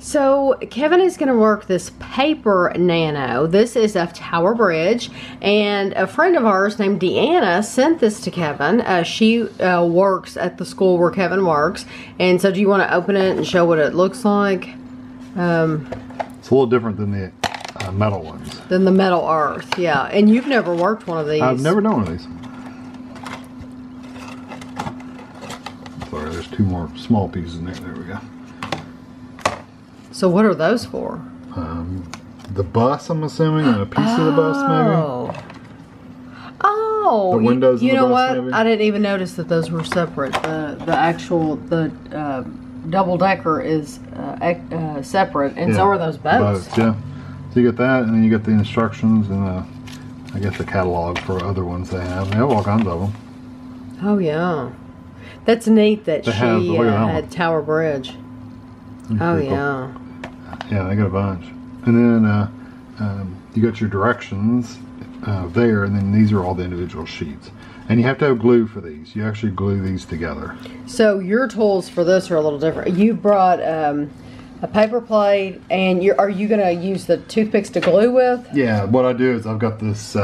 So Kevin is going to work this paper Nano. This is of Tower Bridge, and a friend of ours named Deanna sent this to Kevin. She works at the school where Kevin works, and so do you want to open it and show what it looks like? It's a little different than the metal ones. Than the metal earth, yeah. And you've never worked one of these. I've never done one of these. Sorry, there's two more small pieces in there. There we go. So what are those for? The bus, I'm assuming, and a piece of the bus, maybe. Oh, the windows. You of the know bus, what? maybe? I didn't even notice that those were separate. The double decker is separate, and so are those boats. Yeah. So you get that, and then you get the instructions, and I guess the catalog for other ones they have. They have all kinds of them. Oh yeah, that's neat that she had Tower Bridge. Oh yeah. Cool. Yeah, they got a bunch. And then you got your directions there, and then these are all the individual sheets. And you have to have glue for these. You actually glue these together. So your tools for this are a little different. You brought a paper plate, and are you going to use the toothpicks to glue with? Yeah, what I do is I've got this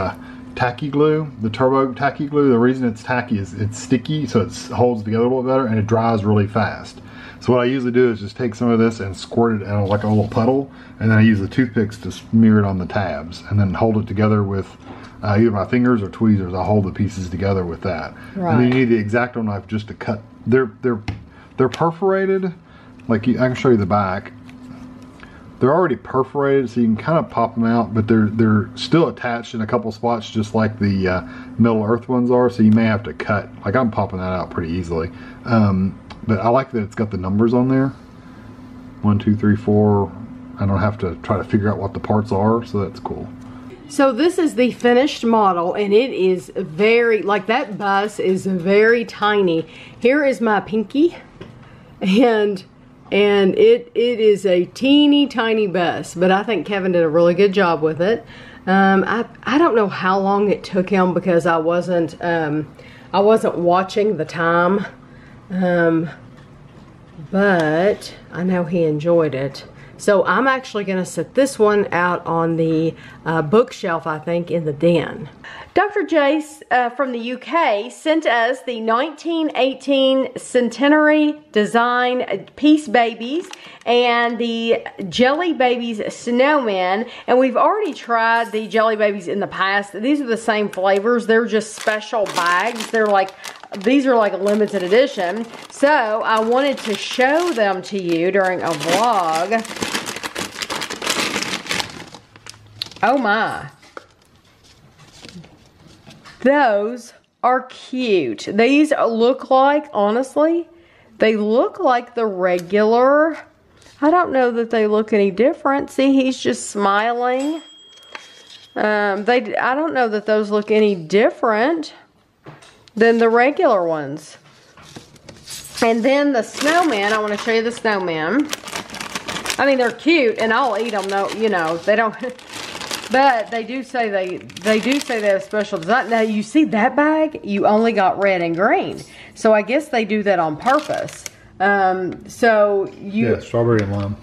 tacky glue, the turbo tacky glue. The reason it's tacky is it's sticky, so it holds together a little better, and it dries really fast. So what I usually do is just take some of this and squirt it out like a little puddle, and then I use the toothpicks to smear it on the tabs, and then hold it together with either my fingers or tweezers. I hold the pieces together with that. Right. And then you need the X-Acto knife just to cut. They're perforated. Like I can show you the back. They're already perforated, so you can kind of pop them out, but they're still attached in a couple spots, just like the Metal Earth ones are. So you may have to cut. Like I'm popping that out pretty easily. But I like that it's got the numbers on there. 1, 2, 3, 4. I don't have to try to figure out what the parts are, so that's cool. So this is the finished model, and it is very, like that bus is very tiny. Here is my pinky, and it is a teeny tiny bus, but I think Kevin did a really good job with it. I don't know how long it took him because I wasn't watching the time. But I know he enjoyed it. So I'm actually going to set this one out on the bookshelf, I think, in the den. Dr. Jace from the UK sent us the 1918 Centenary Design Peace Babies and the Jelly Babies Snowmen. And we've already tried the Jelly Babies in the past. These are the same flavors. They're just special bags. These are like a limited edition. So I wanted to show them to you during a vlog. Oh my. Those are cute. These look like, honestly, they look like the regular. I don't know that they look any different. See, he's just smiling. I don't know that those look any different than the regular ones. And then the snowman, I want to show you the snowman. I mean, they're cute, and I'll eat them. No, you know, they don't. But they do say they have special design. Now you see that bag, you only got red and green, so I guess they do that on purpose. Yeah, strawberry and lime.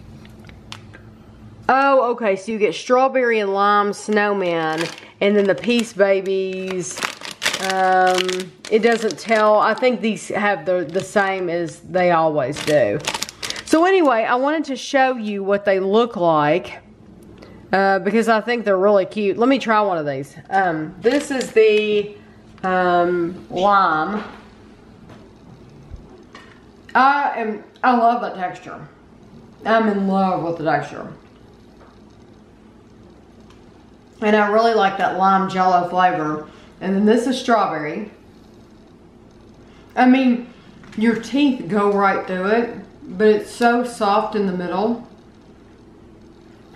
Oh, okay. So you get strawberry and lime snowmen, and then the Peace Babies. It doesn't tell. I think these have the same as they always do. So anyway, I wanted to show you what they look like. Because I think they're really cute. Let me try one of these. This is the lime. I love that texture. I'm in love with the texture. And I really like that lime jello flavor. And then this is strawberry. I mean, your teeth go right through it, but it's so soft in the middle.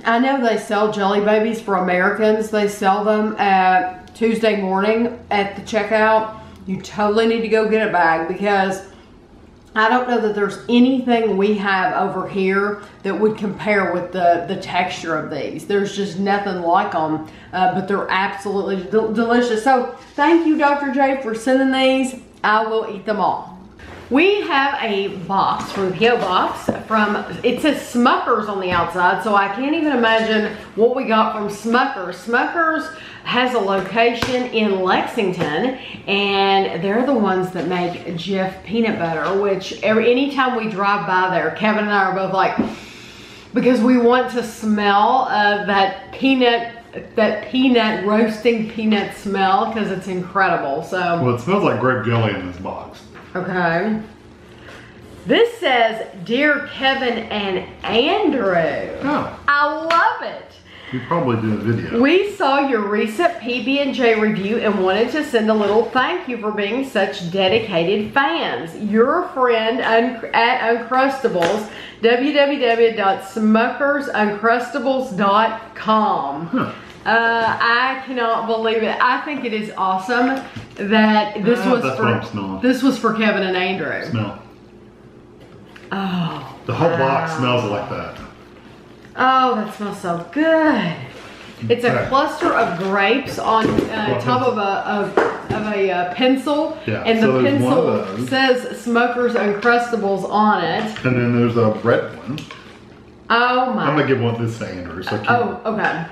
I know they sell Jelly Babies for Americans. They sell them at Tuesday morning at the checkout. You totally need to go get a bag because I don't know that there's anything we have over here that would compare with the texture of these. There's just nothing like them, but they're absolutely delicious. So thank you, Dr. J, for sending these. I will eat them all. We have a box from the P.O. Box it says Smuckers on the outside, so I can't even imagine what we got from Smuckers. Smuckers has a location in Lexington, and they're the ones that make Jif peanut butter, which anytime we drive by there, Kevin and I are both like, because we want to smell that peanut roasting peanut smell, because it's incredible. So well, it smells like grape jelly in this box. Okay. This says, Dear Kevin and Andrew. Oh. I love it. You probably did a video. We saw your recent PB&J review and wanted to send a little thank you for being such dedicated fans. Your friend at Uncrustables, www.smuckersuncrustables.com. Huh. I cannot believe it. I think it is awesome that this this was for Kevin and Andrew. Smell. Oh. The whole box smells like that. Oh, that smells so good. It's a cluster of grapes on top of a pencil, yeah, and so the pencil says Smucker's Uncrustables on it. And then there's a red one. Oh my! I'm gonna give one this to Andrew. So okay.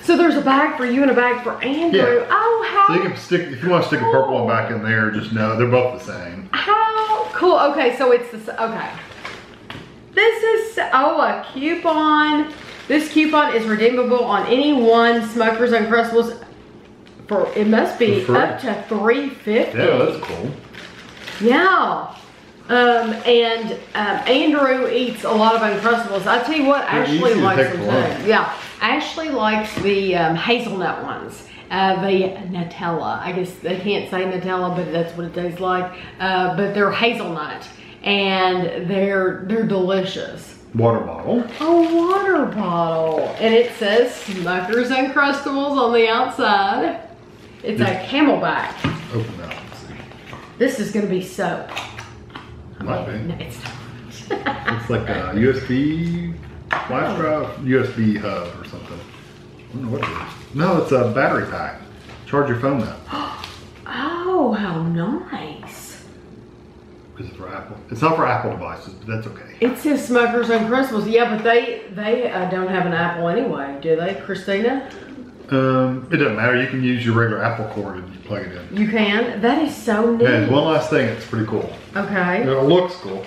So there's a bag for you and a bag for Andrew. Yeah. Oh, how! So you can stick, if you want to stick a purple one back in there, just know they're both the same. How cool! Okay, so it's this. Okay. This is, a coupon. This coupon is redeemable on any one Smucker's Uncrustables for, it must be up to $3.50. Yeah, that's cool. Yeah. Andrew eats a lot of Uncrustables. I tell you what, Ashley likes them too. Yeah, Ashley likes the hazelnut ones. The Nutella. I guess they can't say Nutella, but that's what it tastes like. But they're hazelnut. And they're delicious. Water bottle. A water bottle. And it says Smucker's Uncrustables on the outside. It's a Camelback. Open that and see. This is going to be soap. Might be. No, it's not. It's like a USB flash drive, USB hub or something. I don't know what it is. No, it's a battery pack. Charge your phone up. Oh, how nice. Is it for Apple? It's not for Apple devices, but that's okay. It says Smucker's Uncrustables. Yeah, but they don't have an Apple anyway, do they, Christina? It doesn't matter. You can use your regular Apple cord and you plug it in. You can? That is so neat. And one last thing, it's pretty cool. Okay. It looks cool.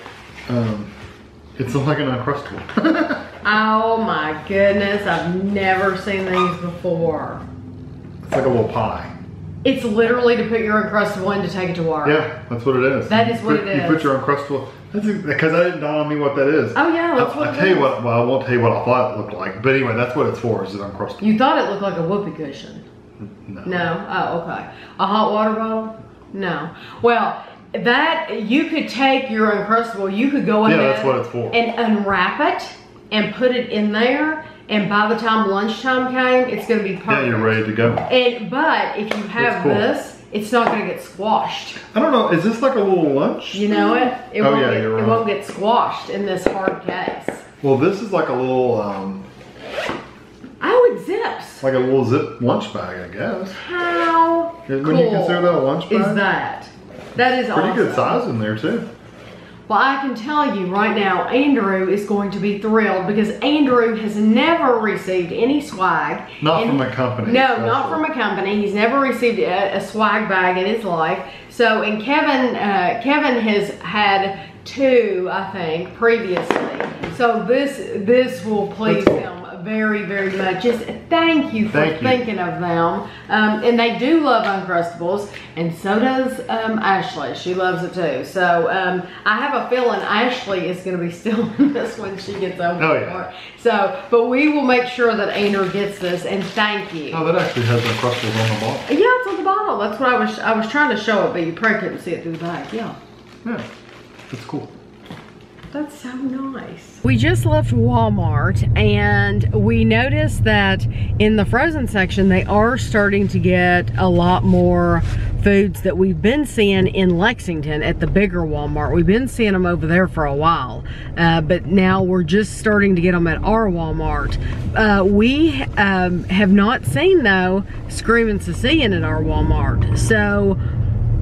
It's like an Uncrustable. Oh my goodness, I've never seen these before. It's like a little pie. It's literally to put your Uncrustable in to take it to work. Yeah, that's what it is. That is what it is. You put your Uncrustable, because I didn't dawn on me what that is. Oh yeah, that's what it is. I'll tell you what, well, I won't tell you what I thought it looked like. But anyway, that's what it's for, is an Uncrustable. You thought it looked like a whoopee cushion. No. No? Oh, okay. A hot water bottle? No. Well, that, you could take your Uncrustable, you could go ahead that's what it's for. And unwrap it and put it in there. And by the time lunchtime came, it's going to be perfect. Yeah, you're ready to go. But if you have this, it's not going to get squashed. I don't know. Is this like a little lunch? You know it? It won't get squashed in this hard case. Well, this is like a little, oh, it zips. like a little zip lunch bag, I guess. How When cool you consider that a lunch bag? is that? That is pretty awesome. good size in there too. Well, I can tell you right now, Andrew is going to be thrilled because Andrew has never received any swag. Not from a company. No, not from a company. He's never received a swag bag in his life. So, and Kevin has had 2, I think, previously. So this will please him very, very much. Just thank you for thinking of them. And they do love Uncrustables, and so does Ashley. She loves it too. So I have a feeling Ashley is going to be stealing this when she gets over for it. So, but we will make sure that Andrew gets this, and thank you. Oh, that actually has Uncrustables on the bottle. Yeah, it's on the bottle. That's what I was trying to show it, but you probably couldn't see it through the bag. Yeah. Yeah, that's cool. That's so nice. We just left Walmart and we noticed that in the frozen section they are starting to get a lot more foods that we've been seeing in Lexington at the bigger Walmart. We've been seeing them over there for a while, but now we're just starting to get them at our Walmart. We have not seen though Screaming Sicilian at our Walmart. So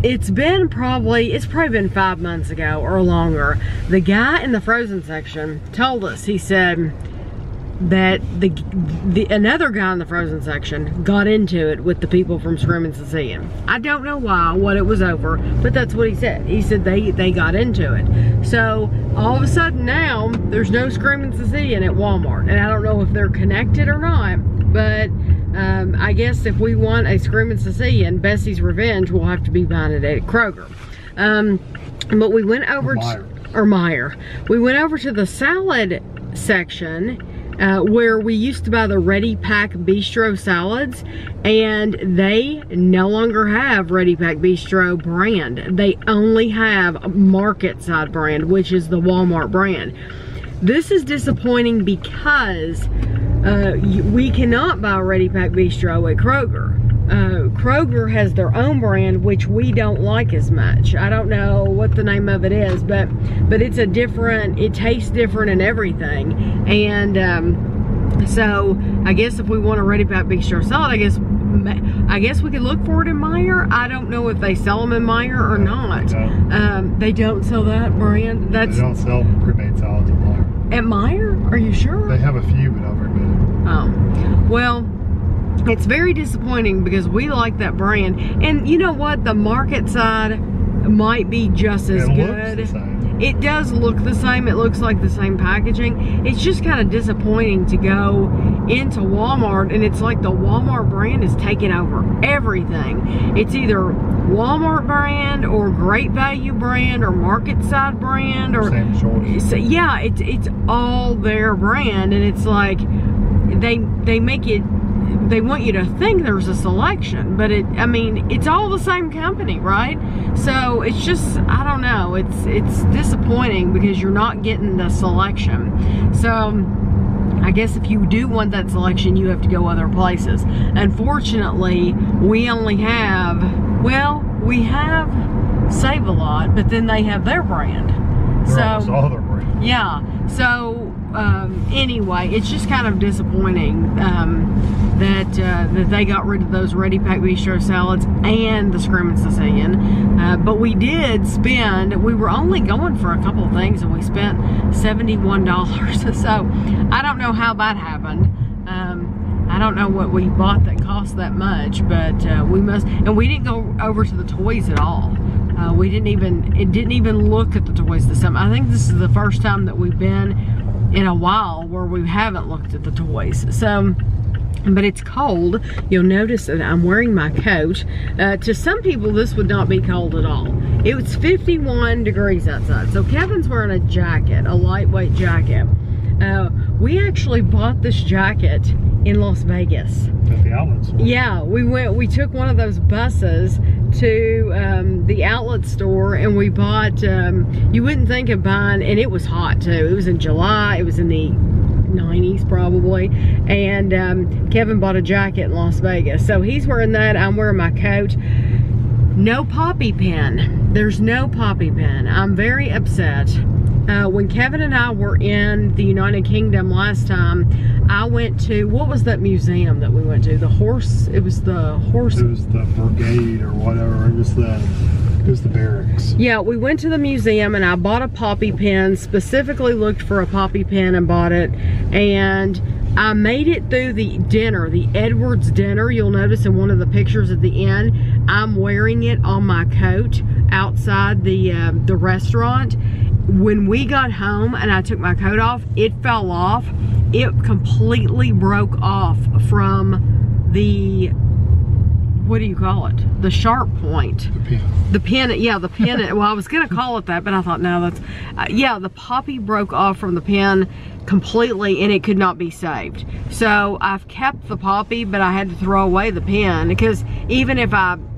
it's probably been 5 months ago or longer. The guy in the frozen section told us, he said that another guy in the frozen section got into it with the people from Screaming Sicilian. I don't know why, what it was over, but that's what he said. He said they got into it. So all of a sudden now there's no Screaming Sicilian at Walmart, and I don't know if they're connected or not, but I guess if we want a Screaming Sicilian, Bessie's Revenge, we'll have to be buying it at Kroger. But we went over Meyer. We went over to the salad section where we used to buy the Ready Pack Bistro salads, and they no longer have Ready Pack Bistro brand. They only have Market Side brand, which is the Walmart brand. This is disappointing because we cannot buy Ready Pack Bistro at Kroger. Kroger has their own brand, which we don't like as much. I don't know what the name of it is, but it's a different, it tastes different and everything. And so I guess if we want a Ready Pack Bistro salad, I guess we could look for it in Meyer. I don't know if they sell them in Meyer or not. They don't sell that brand. They don't sell pre-made salads at Meyer. At Meyer? Are you sure? They have a few, but not very many. Oh, well, it's very disappointing because we like that brand. And you know what? The Market Side might be just as good. Looks the same. It does look the same. It looks like the same packaging. It's just kind of disappointing to go into Walmart and it's like the Walmart brand is taking over everything. It's either Walmart brand or Great Value brand or Market Side brand or same choice. Yeah, it's all their brand, and it's like they make it, they want you to think there's a selection, but I mean, it's all the same company, right? So it's just, I don't know, it's disappointing because you're not getting the selection. So I guess if you do want that selection, you have to go other places. Unfortunately, we only have, well, we have Save-A-Lot, but then they have their brand. Almost all their brand. Yeah, so anyway, it's just kind of disappointing that they got rid of those Ready Pack Bistro salads and the Screaming Sicilian. But we did spend, we were only going for a couple of things and we spent $71. So I don't know how that happened. I don't know what we bought that cost that much, but we must, and we didn't go over to the toys at all. We didn't even look at the toys this time. I think this is the first time that we've been in a while where we haven't looked at the toys. So, but it's cold. You'll notice that I'm wearing my coat. To some people, this would not be cold at all. It was 51 degrees outside. So Kevin's wearing a jacket, a lightweight jacket. We actually bought this jacket in Las Vegas. At the outlet store. Yeah, we took one of those buses to the outlet store, and we bought, you wouldn't think of buying, and it was hot too. It was in July, it was in the 90s probably, and Kevin bought a jacket in Las Vegas. So he's wearing that, I'm wearing my coat. No poppy pin. There's no poppy pin. I'm very upset. When Kevin and I were in the United Kingdom last time, I went to, what was that museum that we went to? The horse, it was the horse. It was the brigade or whatever. It was the barracks. Yeah, we went to the museum and I bought a poppy pin, specifically looked for a poppy pin and bought it. And I made it through the dinner, the Edwards dinner. You'll notice in one of the pictures at the end, I'm wearing it on my coat outside the restaurant. When we got home and I took my coat off, it fell off. It completely broke off from the, what do you call it? The sharp point. The pin. The pin, yeah, the pin. Well, I was gonna call it that, but I thought, no, that's, yeah, the poppy broke off from the pin completely and it could not be saved. So I've kept the poppy, but I had to throw away the pin because even if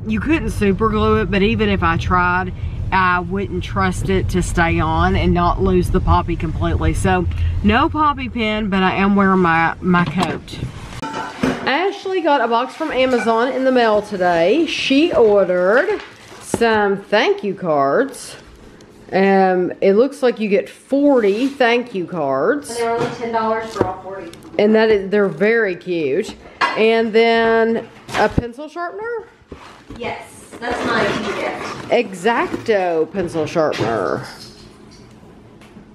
you couldn't super glue it, but even if I tried, I wouldn't trust it to stay on and not lose the poppy completely. So no poppy pin, but I am wearing my coat. Ashley got a box from Amazon in the mail today. She ordered some thank you cards. It looks like you get 40 thank you cards. And they're only $10 for all 40. And they're very cute. And then a pencil sharpener? Yes. That's my gift. X-Acto pencil sharpener.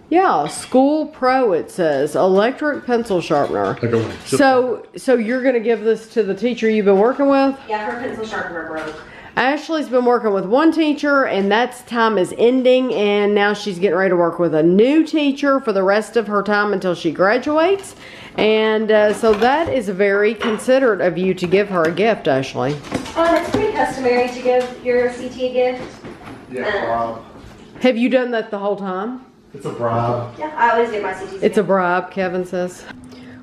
Yeah, School Pro it says. Electric pencil sharpener. So you're gonna give this to the teacher you've been working with? Yeah, her pencil sharpener broke. Ashley's been working with one teacher and that's time is ending, and now she's getting ready to work with a new teacher for the rest of her time until she graduates. And so that is very considerate of you to give her a gift, Ashley. It's pretty customary to give your CT a gift. Yeah, bribe. Have you done that the whole time? It's a bribe. Yeah, I always give my CTs. It's a bribe, Kevin says.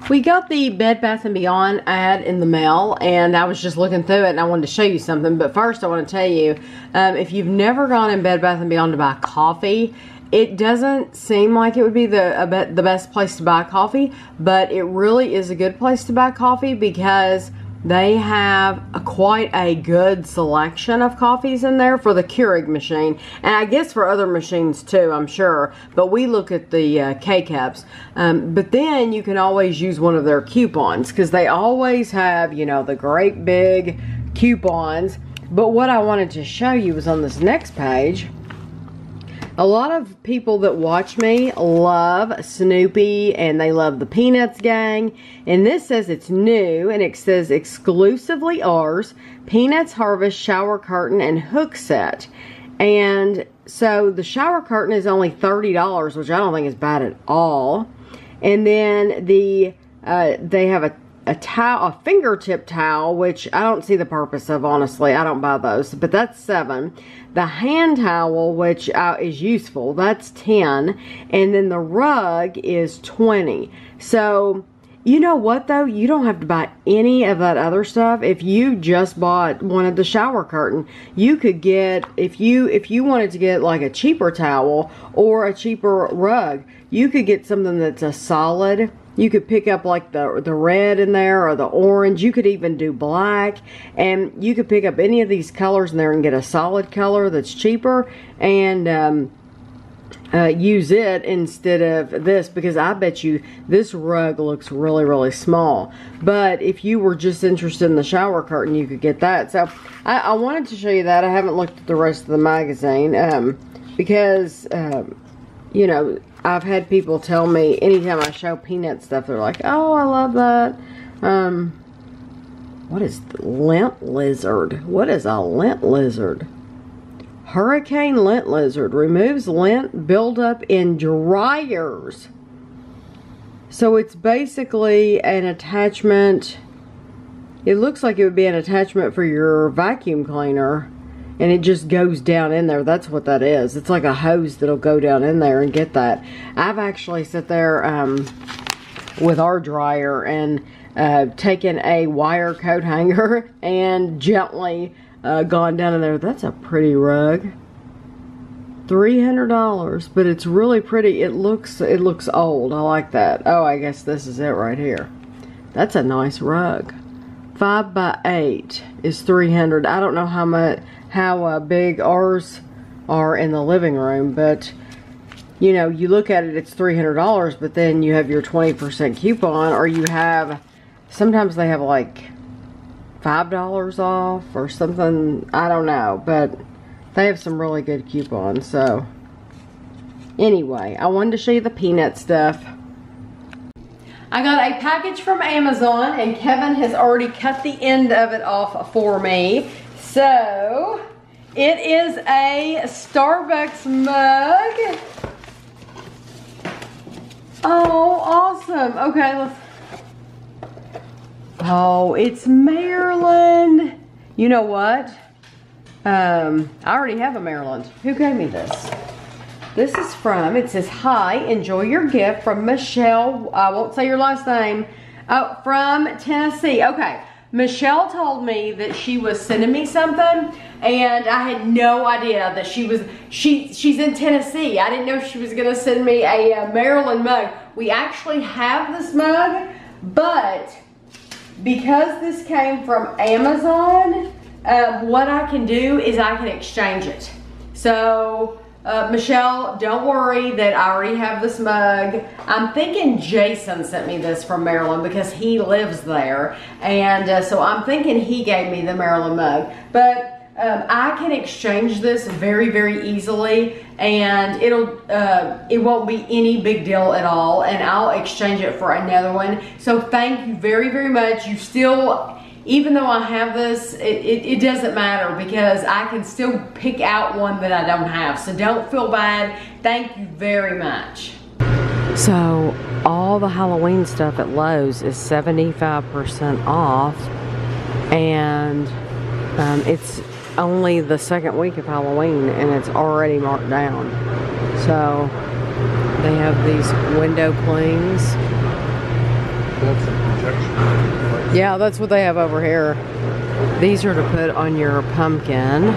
We got the Bed Bath & Beyond ad in the mail, and I was just looking through it and I wanted to show you something. But first I want to tell you, if you've never gone in Bed Bath & Beyond to buy coffee, it doesn't seem like it would be the best place to buy coffee, but it really is a good place to buy coffee because they have quite a good selection of coffees in there for the Keurig machine, and I guess for other machines too, I'm sure, but we look at the K-Cups. But then you can always use one of their coupons because they always have, you know, the great big coupons. But what I wanted to show you was on this next page. A lot of people that watch me love Snoopy and they love the Peanuts gang. And this says it's new and it says exclusively ours, Peanuts Harvest shower curtain and hook set. And so the shower curtain is only $30, which I don't think is bad at all. And then they have a towel, a fingertip towel, which I don't see the purpose of, honestly. I don't buy those, but that's $7. The hand towel, which is useful, that's $10. And then the rug is $20. So, you know what though? You don't have to buy any of that other stuff. If you just bought one of the shower curtain, you could get, if you wanted to get like a cheaper towel or a cheaper rug, you could get something that's a solid. You could pick up like the red in there or the orange. You could even do black. And you could pick up any of these colors in there and get a solid color that's cheaper. And use it instead of this, because I bet you this rug looks really, really small. But if you were just interested in the shower curtain, you could get that. So I wanted to show you that. I haven't looked at the rest of the magazine because, you know, I've had people tell me anytime I show Peanut stuff, they're like, oh, I love that. What is the lint lizard? What is a lint lizard? Hurricane lint lizard removes lint buildup in dryers. So it's basically an attachment. It looks like it would be an attachment for your vacuum cleaner. And it just goes down in there. That's what that is. It's like a hose that'll go down in there and get that. I've actually sat there with our dryer and taken a wire coat hanger and gently gone down in there. That's a pretty rug. $300, but it's really pretty. It looks old. I like that. Oh, I guess this is it right here. That's a nice rug. 5 by 8 is $300. I don't know how big ours are in the living room, but you know, you look at it, it's $300, but then you have your 20% coupon, or you have, sometimes they have like $5 off or something. I don't know, but they have some really good coupons. So anyway, I wanted to show you the Peanut stuff. I got a package from Amazon and Kevin has already cut the end of it off for me. So it is a Starbucks mug. Oh, awesome. Okay, let's. Oh, it's Maryland. You know what? I already have a Maryland. Who gave me this? This is from, it says, hi, enjoy your gift from Michelle. I won't say your last name. Oh, from Tennessee. Okay. Michelle told me that she was sending me something, and I had no idea that she's in Tennessee. I didn't know she was gonna send me a Maryland mug. We actually have this mug, but because this came from Amazon, what I can do is I can exchange it. So Michelle, don't worry that I already have this mug. I'm thinking Jason sent me this from Maryland because he lives there. And so I'm thinking he gave me the Maryland mug. But I can exchange this very, very easily, and it won't be any big deal at all, and I'll exchange it for another one. So thank you very, very much. You still, even though I have this, it doesn't matter because I can still pick out one that I don't have. So don't feel bad. Thank you very much. So all the Halloween stuff at Lowe's is 75% off, and it's only the second week of Halloween and it's already marked down. So they have these window clings. That's a projection. Yeah, that's what they have over here. These are to put on your pumpkin.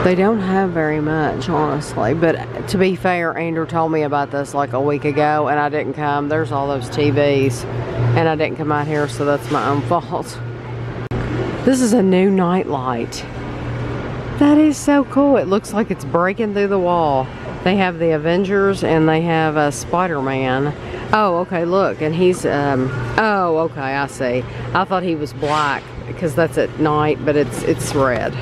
They don't have very much, honestly, but to be fair, Andrew told me about this like a week ago and I didn't come. There's all those TVs and I didn't come out here, so that's my own fault. This is a new night light. That is so cool. It looks like it's breaking through the wall. They have the Avengers and they have a Spider-Man. Oh, okay, look, and he's, oh, okay, I see. I thought he was black because that's at night, but it's red.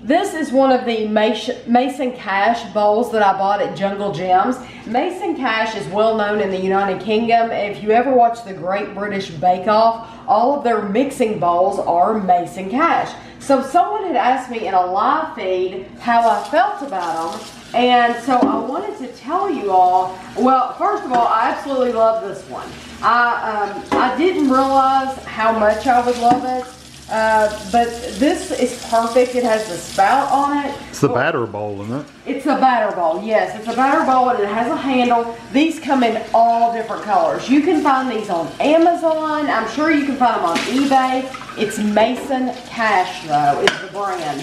This is one of the Mason Cash bowls that I bought at Jungle Gems. Mason Cash is well known in the United Kingdom. If you ever watch the Great British Bake Off, all of their mixing bowls are Mason Cash. So someone had asked me in a live feed how I felt about them, and so I wanted to tell you all. Well, first of all, I absolutely love this one. I didn't realize how much I would love it. But this is perfect. It has the spout on it. It's the batter bowl, isn't it? It's a batter bowl, yes. It's a batter bowl and it has a handle. These come in all different colors. You can find these on Amazon. I'm sure you can find them on eBay. It's Mason Cash, though, is the brand.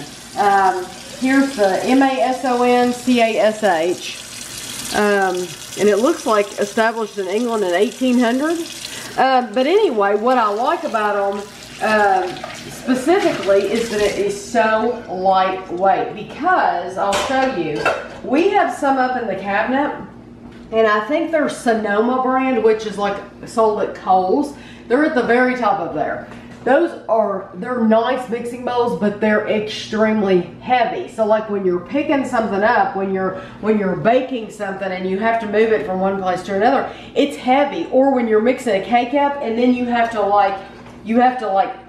Here's the MASON-CASH. And it looks like established in England in 1800. But anyway, what I like about them specifically is that it is so lightweight, because I'll show you, we have some up in the cabinet, and I think they're Sonoma brand, which is like sold at Kohl's. They're at the very top of there. They're nice mixing bowls, but they're extremely heavy. So like when you're picking something up, when you're baking something and you have to move it from one place to another, it's heavy. Or when you're mixing a cake up and then you have to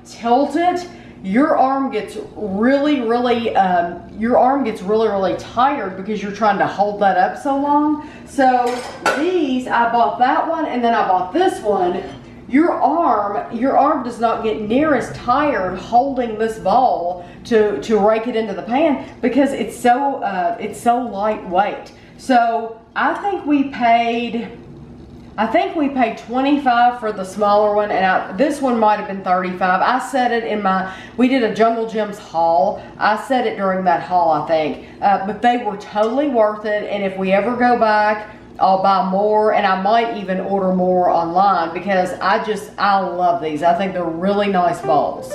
tilt it, your arm gets really tired because you're trying to hold that up so long. So these, I bought that one and then I bought this one. Your arm does not get near as tired holding this bowl to rake it into the pan because it's so lightweight. So I think we paid 25 for the smaller one, and this one might have been 35. I said it we did a Jungle Gems haul. I said it during that haul, I think. But they were totally worth it, and if we ever go back, I'll buy more, and I might even order more online because I love these. I think they're really nice bowls.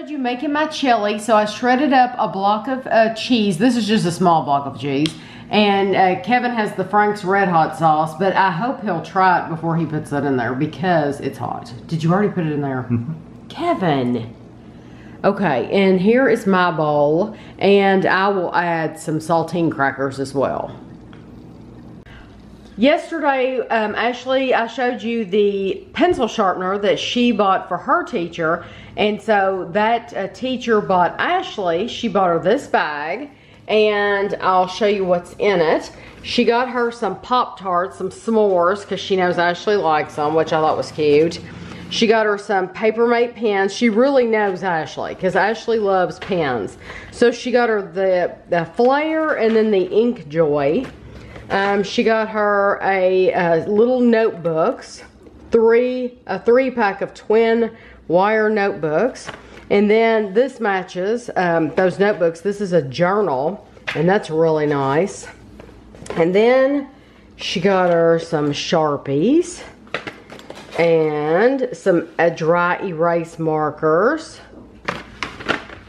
showed you making my chili, so I shredded up a block of cheese. This is just a small block of cheese. And Kevin has the Frank's Red Hot sauce, but I hope he'll try it before he puts it in there because it's hot. Did you already put it in there? Kevin. Okay, and here is my bowl, and I will add some saltine crackers as well. Yesterday, Ashley, I showed you the pencil sharpener that she bought for her teacher, and so that teacher bought Ashley, she bought her this bag, and I'll show you what's in it. She got her some Pop-Tarts, some s'mores, because she knows Ashley likes them, which I thought was cute. She got her some Papermate pens. She really knows Ashley, because Ashley loves pens. So she got her the Flair and then the Ink Joy. She got her a little notebooks, a 3-pack of twin wire notebooks. And then this matches those notebooks. This is a journal, and that's really nice. And then she got her some Sharpies and some dry erase markers.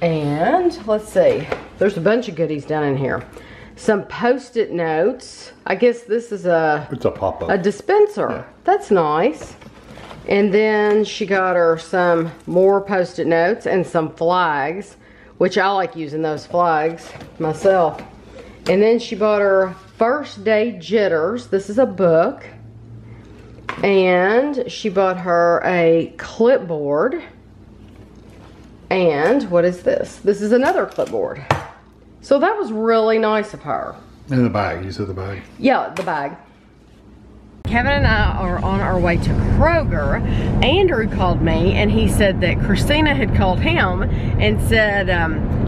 And let's see, there's a bunch of goodies down in here. Some Post-it notes. I guess this is it's a pop-up. A dispenser. Yeah. That's nice. And then she got her some more Post-it notes and some flags, which I like using those flags myself. And then she bought her First Day Jitters. This is a book. And she bought her a clipboard. And what is this? This is another clipboard. So that was really nice of her. And the bag, you said the bag? Yeah, the bag. Kevin and I are on our way to Kroger. Andrew called me and he said that Christina had called him and said,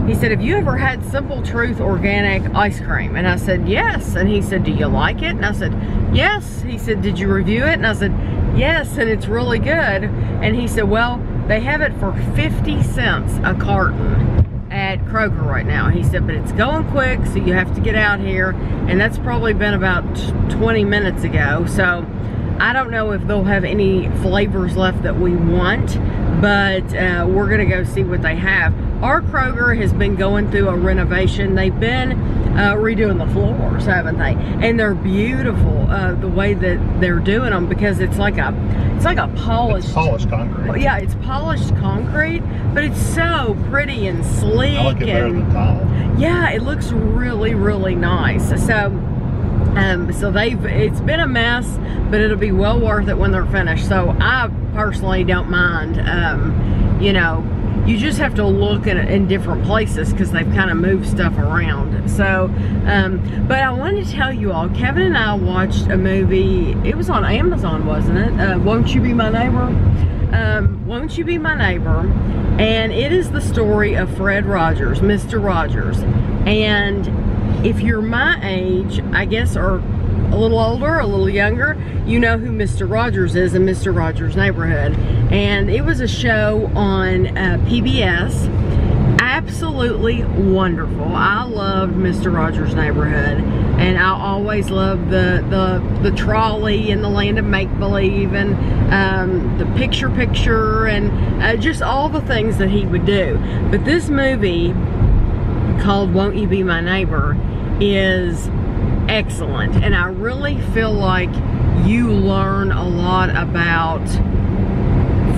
he said, have you ever had Simple Truth organic ice cream? And I said, yes. And he said, do you like it? And I said, yes. He said, did you review it? And I said, yes, and it's really good. And he said, well, they have it for 50 cents a carton at Kroger right now. He said, but it's going quick, so you have to get out here. And that's probably been about 20 minutes ago. So I don't know if they'll have any flavors left that we want, but we're gonna go see what they have. Our Kroger has been going through a renovation. They've been redoing the floors, haven't they? And they're beautiful the way that they're doing them, because it's like a polished. It's polished concrete. Yeah, it's polished concrete, but it's so pretty and sleek. I like it better than tile. Yeah, it looks really, really nice. So it's been a mess, but it'll be well worth it when they're finished. So I personally don't mind. You know, you just have to look in different places because they've kind of moved stuff around. So, but I wanted to tell you all, Kevin and I watched a movie. It was on Amazon, wasn't it? Won't You Be My Neighbor? Won't You Be My Neighbor? And it is the story of Fred Rogers, Mr. Rogers. And if you're my age, I guess, or a little older, a little younger, you know who Mr. Rogers is in Mr. Rogers' Neighborhood. And it was a show on PBS. Absolutely wonderful. I loved Mr. Rogers' Neighborhood, and I always loved the trolley and the land of make-believe and the picture and just all the things that he would do. But this movie called Won't You Be My Neighbor is excellent, and I really feel like you learn a lot about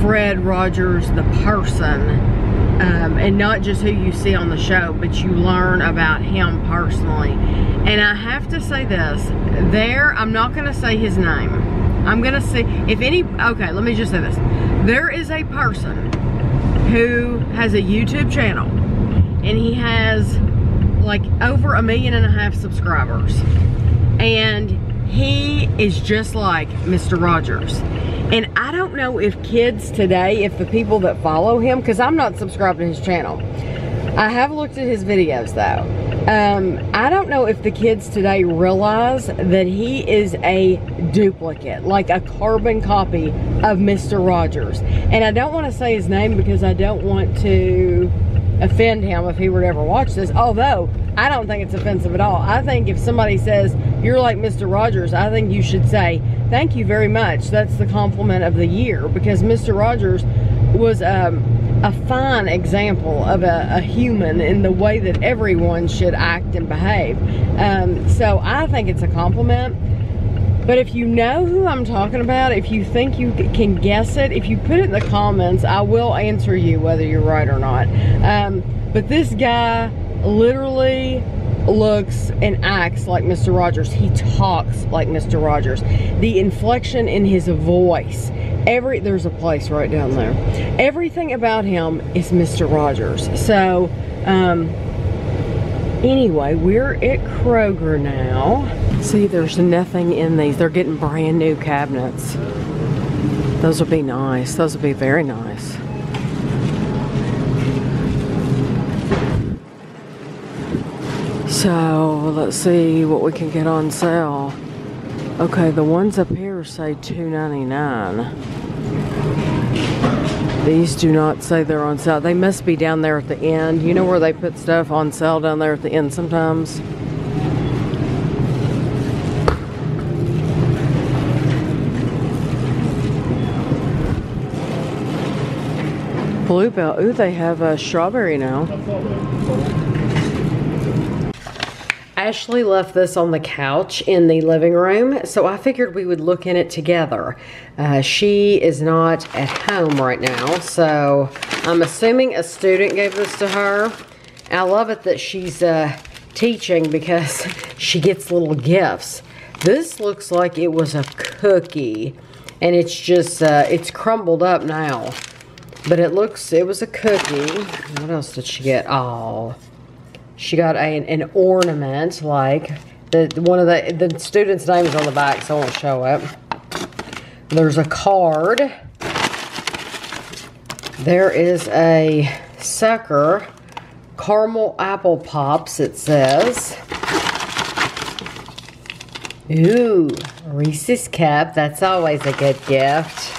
Fred Rogers the person, and not just who you see on the show, but you learn about him personally. And I have to say this, I'm not going to say his name. I'm going to say, okay, let me just say this. There is a person who has a YouTube channel, and he has like over 1.5 million subscribers. And he is just like Mr. Rogers. And I don't know if kids today, if the people that follow him, because I'm not subscribed to his channel. I have looked at his videos though. I don't know if the kids today realize that he is a duplicate, like a carbon copy of Mr. Rogers. And I don't want to say his name because I don't want to offend him if he were to ever watch this, although I don't think it's offensive at all. I think if somebody says you're like Mr. Rogers, I think you should say thank you very much. That's the compliment of the year, because Mr. Rogers was a fine example of a human in the way that everyone should act and behave. So I think it's a compliment. But if you know who I'm talking about, if you think you can guess it, if you put it in the comments, I will answer you whether you're right or not. But this guy literally looks and acts like Mr. Rogers. He talks like Mr. Rogers. The inflection in his voice, there's a place right down there. Everything about him is Mr. Rogers. So, anyway, we're at Kroger now. See, there's nothing in these. They're getting brand new cabinets. Those would be nice. Those would be very nice. So, let's see what we can get on sale. Okay, the ones up here say $2.99. These do not say they're on sale. They must be down there at the end. You know where they put stuff on sale down there at the end sometimes? Bluebell. Ooh, they have a strawberry now. Ashley left this on the couch in the living room, so I figured we would look in it together. She is not at home right now, so I'm assuming a student gave this to her. I love it that she's teaching because she gets little gifts. This looks like it was a cookie, and it's just, it's crumbled up now. But it was a cookie. What else did she get? Oh, she got an ornament, like one of the student's name is on the back, so I won't show it. There's a card. There is a sucker, caramel apple pops, it says. Ooh, Reese's cup. That's always a good gift.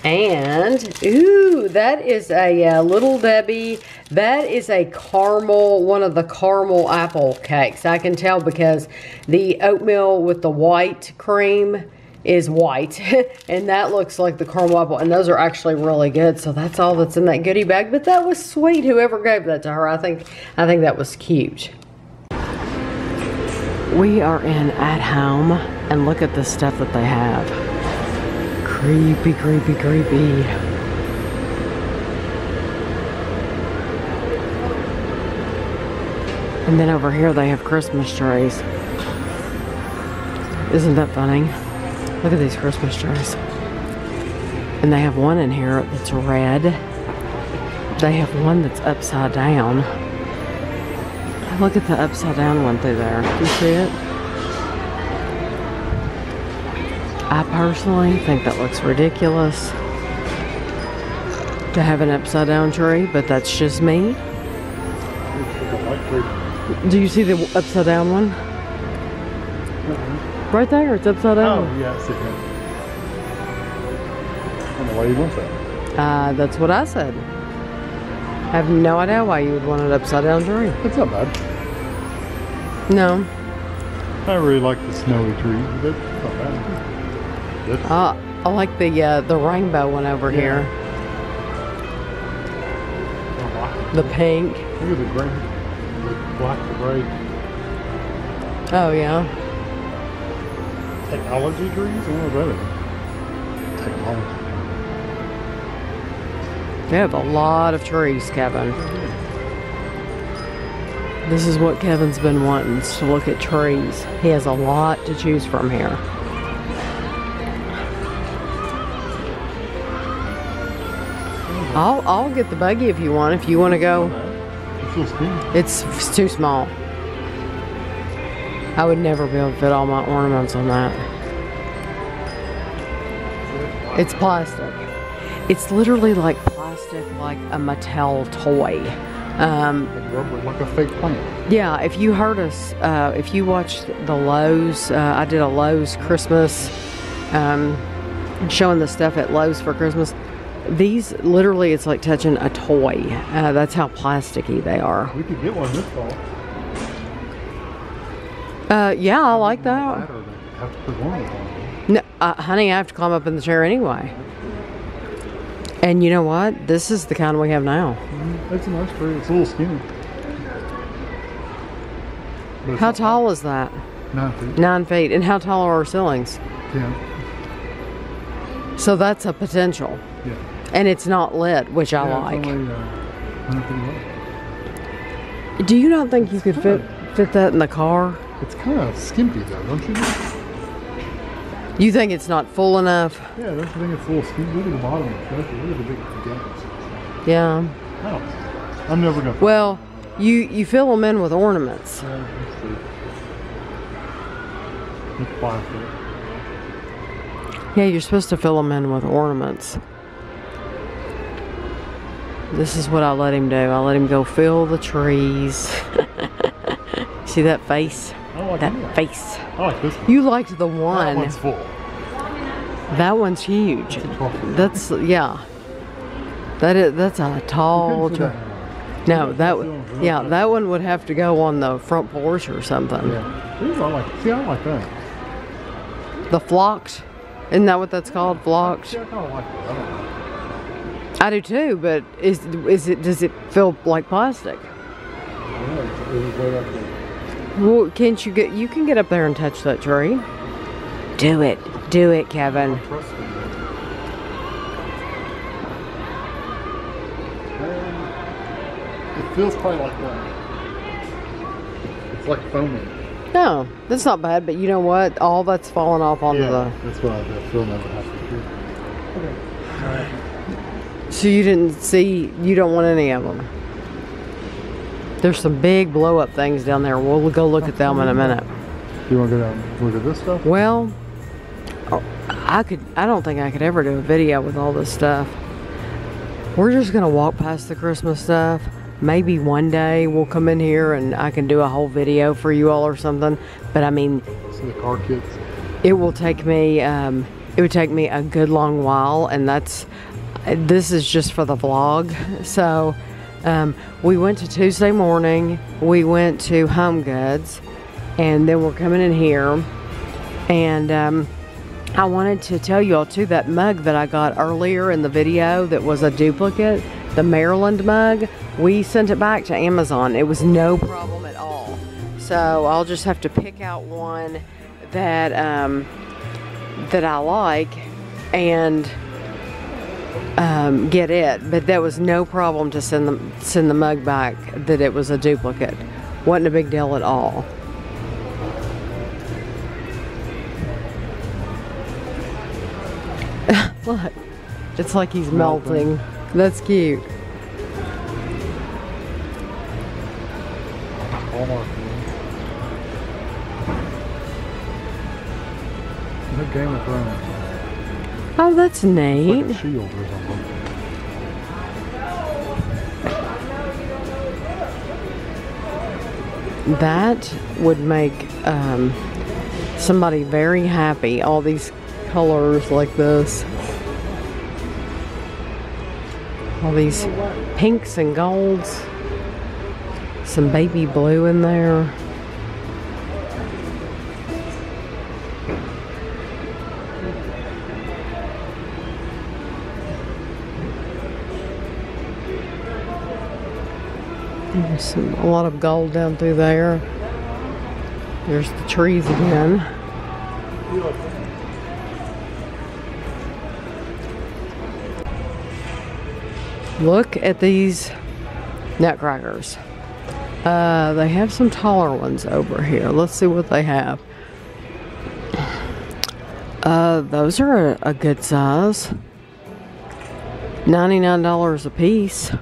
And, ooh, that is a Little Debbie. That is a caramel, one of the caramel apple cakes. I can tell because the oatmeal with the white cream is white. And that looks like the caramel apple. And those are actually really good. So that's all that's in that goodie bag. But that was sweet, whoever gave that to her. I think that was cute. We are in At Home. And look at the stuff that they have. Creepy, creepy, creepy. And then over here they have Christmas trees. Isn't that funny? Look at these Christmas trees. And they have one in here that's red. They have one that's upside down. Look at the upside down one through there. Do you see it? I personally think that looks ridiculous to have an upside down tree, but that's just me. Do you see the upside down one? Right there, it's upside down. Oh, yeah, I see it. I don't know why you want that. That's what I said. I have no idea why you would want an upside down tree. It's not bad. No. I really like the snowy tree, but it's not bad. I like the rainbow one over here. The pink. Look at the green, the black, the gray. Oh yeah. Technology trees? What was that? Technology. They have a lot of trees, Kevin. This is what Kevin's been wanting, is to look at trees. He has a lot to choose from here. I'll get the buggy if you want. If you want to go. It's too small. I would never be able to fit all my ornaments on that. It's plastic. It's literally like plastic, like a Mattel toy. Like a fake plant. Yeah, if you heard us, if you watched the Lowe's, I did a Lowe's Christmas, showing the stuff at Lowe's for Christmas. These, literally, it's like touching a toy. That's how plasticky they are. We could get one this fall. Yeah, I like that. Have to put one on. No, honey, I have to climb up in the chair anyway. And you know what? This is the kind we have now. It's a nice tree. It's a little skinny. How tall is that? 9 feet. 9 feet. And how tall are our ceilings? 10. So that's a potential. Yeah. And it's not lit, which I like. It's only 100 feet away. Do you not think you could fit that in the car? It's kind of skimpy though, don't you? You think it's not full enough? Yeah, don't you think it's a little skimpy? Look at the bottom of it. Look at the big gaps. Yeah. Oh, I'm never gonna. Well, you fill them in with ornaments. Yeah, let's see. Let's apply for it. Yeah, you're supposed to fill them in with ornaments. This is what I let him do. I let him go fill the trees. See that face? I like that that. face. I like this one. You liked the one. That one's full. That one's huge. That's yeah. That's a tall tree. No, that one would have to go on the front porch or something. Yeah. These I like. See, I like that. The flocked. Isn't that what that's called? Flocked? Yeah, I kind of like that. I don't know. I do too, but does it feel like plastic? Yeah, it was way up there. Well, can't you can get up there and touch that tree? Do it, Kevin. It feels probably like that. It's like foaming. No, that's not bad, but you know what? All that's falling off onto that's what I feel never happened. Okay. All right. So you don't want any of them. There's some big blow up things down there. We'll go look at them in a minute. You want to go down and look at this stuff? Well, I don't think I could ever do a video with all this stuff. We're just gonna walk past the Christmas stuff. Maybe one day we'll come in here and I can do a whole video for you all or something. But I mean, see the car kits. It will take me. It would take me a good long while, and this is just for the vlog. So we went to Tuesday morning. We went to Home Goods, and then we're coming in here. And I wanted to tell you all too, that mug that I got earlier in the video that was a duplicate, the Maryland mug, we sent it back to Amazon. It was no problem at all. So I'll just have to pick out one that that I like and get it. But that was no problem to send the mug back, that it was a duplicate. Wasn't a big deal at all. Look, it's like he's melting. That's cute. No Game of Thrones. Oh, that's neat. Like a shield or something. That would make somebody very happy. All these colors like this. All these pinks and golds. Some baby blue in there. There's a lot of gold down through there. There's the trees again. Look at these nutcrackers. They have some taller ones over here. Let's see what they have. Those are a good size. $99 a piece.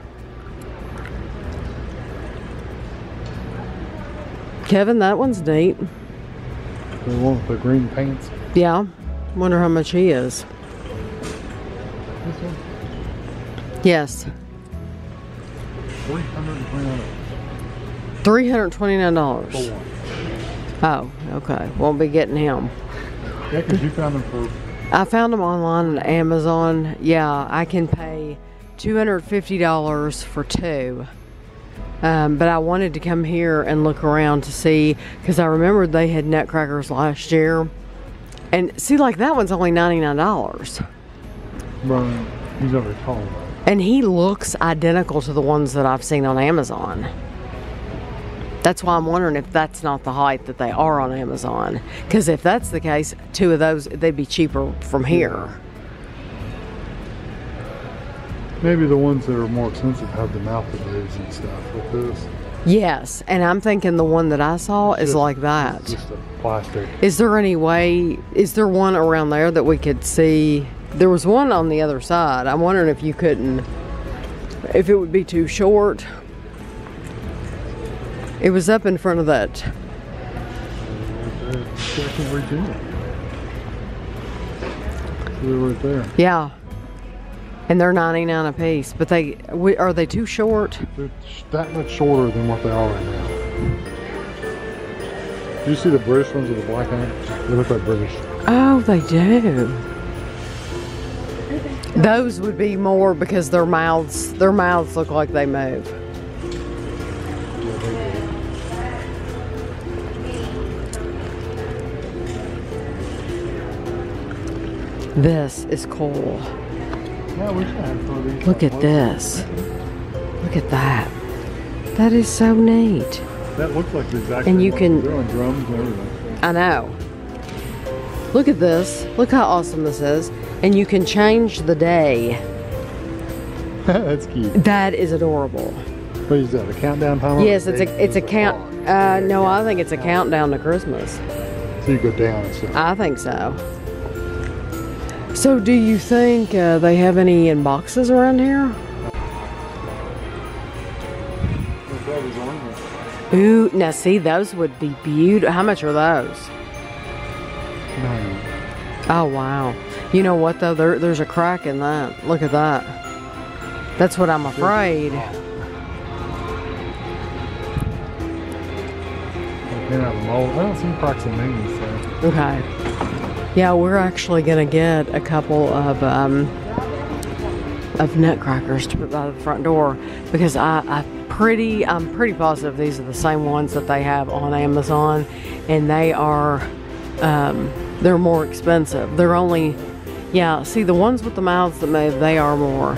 Kevin, that one's neat. The one with the green pants. Yeah. Wonder how much he is. This one? Yes. $329. For one. Oh, okay. Won't be getting him. Yeah, because you found them for... I found them online on Amazon. Yeah, I can pay $250 for two. But I wanted to come here and look around to see, because I remembered they had nutcrackers last year. And see, like that one's only $99. Right. He's over tall though. And he looks identical to the ones that I've seen on Amazon. That's why I'm wondering if that's not the height that they are on Amazon. Because if that's the case, 2 of those, they'd be cheaper from here. Maybe the ones that are more expensive have the mouth that moves and stuff like this. Yes, and I'm thinking the one that I saw is like that. It's just a plastic. Is there any way, is there one around there that we could see? There was one on the other side. I'm wondering if you couldn't, if it would be too short. It was up in front of that. They're right there. Yeah. And they're 99 a piece, but are they too short? They're that much shorter than what they are right now. Do you see the British ones with the black ink? They look like British. Oh, they do. Those would be more because their mouths look like they move. This is cool. Yeah, we should have some of these. Look at this. Look at that. That is so neat. That looks like the exact And same you one. can- They're on drums and everything. I know. Look at this. Look how awesome this is. And you can change the day. That's cute. That is adorable. What is that? A countdown timer? Yes, it's a count. No, I think it's a countdown to Christmas. So you go down and stuff. I think so. So, do you think they have any in boxes around here? Ooh, now see, those would be beautiful. How much are those? No. Oh, wow. You know what, though? There's a crack in that. Look at that. That's what I'm afraid. I don't see cracks in these, so. Okay. Yeah, we're actually gonna get a couple of nutcrackers to put by the front door because I'm pretty positive these are the same ones that they have on Amazon, and they are they're more expensive. They're only, yeah. See, the ones with the mouths that move, they are more.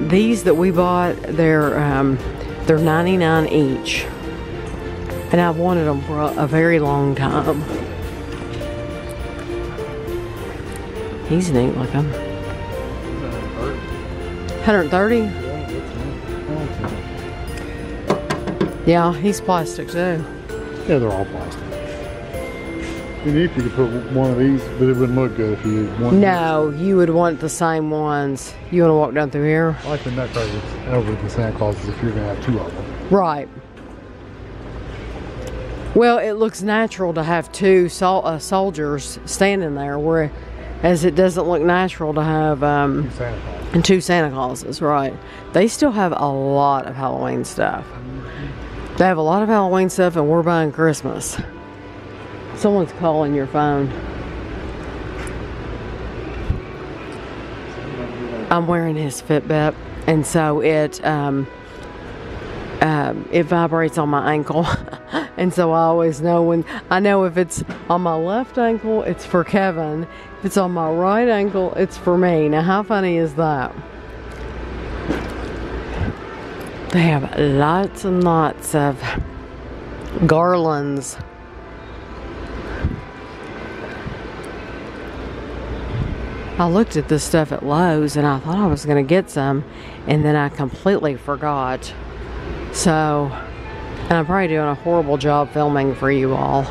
These that we bought, they're 99 each, and I've wanted them for a very long time. He's neat looking. 130? Yeah, he's plastic too. Yeah, they're all plastic. It'd be neat if you could put one of these, but it wouldn't look good if you had one. No, you would want the same ones. You want to walk down through here? I like the nutcrackers over the Santa Clauses if you're going to have 2 of them. Right. Well, it looks natural to have 2 soldiers standing there, whereas it doesn't look natural to have Santa Claus. 2 Santa Clauses, right? They still have a lot of Halloween stuff. They have a lot of Halloween stuff, and we're buying Christmas. Someone's calling your phone. I'm wearing his Fitbit, and so it vibrates on my ankle. And so I always know if it's on my left ankle, it's for Kevin. If it's on my right ankle, it's for me. Now, how funny is that? They have lots and lots of garlands. I looked at this stuff at Lowe's and I thought I was going to get some, and then I completely forgot. So, and I'm probably doing a horrible job filming for you all.